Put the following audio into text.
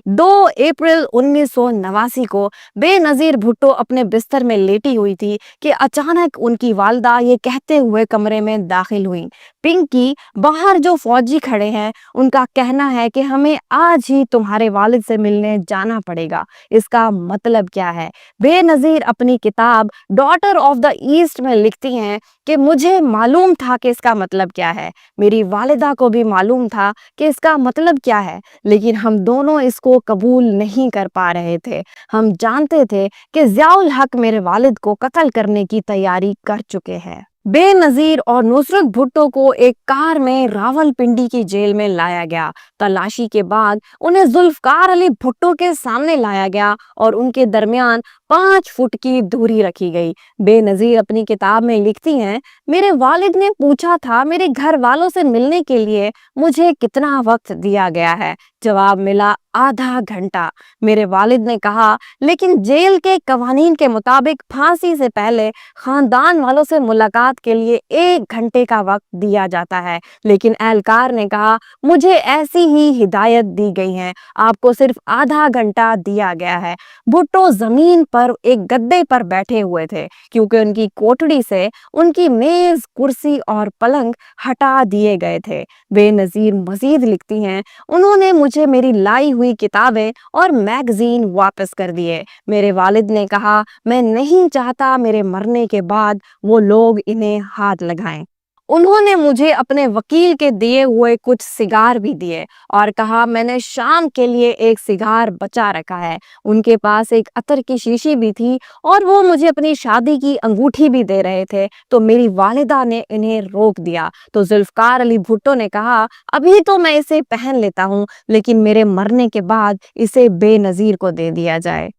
2 अप्रैल 1989 को बेनज़ीर भुट्टो अपने बिस्तर में लेटी हुई थी कि अचानक उनकी वालिदा ये कहते हुए कमरे में दाखिल हुई, पिंकी, बाहर जो फौजी खड़े हैं उनका कहना है कि हमें आज ही तुम्हारे वालिद से मिलने जाना पड़ेगा। इसका मतलब क्या है? बेनज़ीर अपनी किताब डॉटर ऑफ द ईस्ट में लिखती हैं कि मुझे मालूम था कि इसका मतलब क्या है, मेरी वालिदा को भी मालूम था कि इसका मतलब क्या है, लेकिन हम दोनों इसको कबूल नहीं कर पा रहे थे। हम जानते थे कि ज़ियाउल हक मेरे वालिद को कत्ल करने की तैयारी कर चुके हैं। बेनज़ीर और नुसरत भुट्टो को एक कार में रावलपिंडी की जेल में लाया गया। तलाशी के बाद उन्हें जुल्फ़कार अली भुट्टो के सामने लाया गया और उनके दरमियान 5 फुट की दूरी रखी गई। बेनज़ीर अपनी किताब में लिखती हैं, मेरे वालिद ने पूछा था मेरे घर वालों से मिलने के लिए मुझे कितना वक्त दिया गया है। जवाब मिला, आधा घंटा। मेरे वालिद ने कहा, लेकिन जेल के कवानीन के मुताबिक फांसी से पहले खानदान वालों से मुलाकात के लिए 1 घंटे का वक्त दिया जाता है, लेकिन एहलकार ने कहा, मुझे ऐसी ही हिदायत दी गई है, आपको सिर्फ आधा घंटा दिया गया है। भुट्टो जमीन पर एक गद्दे पर बैठे हुए थे क्योंकि उनकी कोठड़ी से उनकी मेज, कुर्सी और पलंग हटा दिए गए थे। बेनज़ीर मजीद लिखती हैं, उन्होंने मुझे मेरी लाई हुई किताबें और मैगजीन वापस कर दिए। मेरे वालिद ने कहा, मैं नहीं चाहता मेरे मरने के बाद वो लोग इन्हें हाथ लगाएं। उन्होंने मुझे अपने वकील के दिए हुए कुछ सिगार भी दिए और कहा, मैंने शाम के लिए एक सिगार बचा रखा है। उनके पास एक अतर की शीशी भी थी और वो मुझे अपनी शादी की अंगूठी भी दे रहे थे, तो मेरी वालिदा ने इन्हें रोक दिया। तो जुल्फ़कार अली भुट्टो ने कहा, अभी तो मैं इसे पहन लेता हूँ, लेकिन मेरे मरने के बाद इसे बेनज़ीर को दे दिया जाए।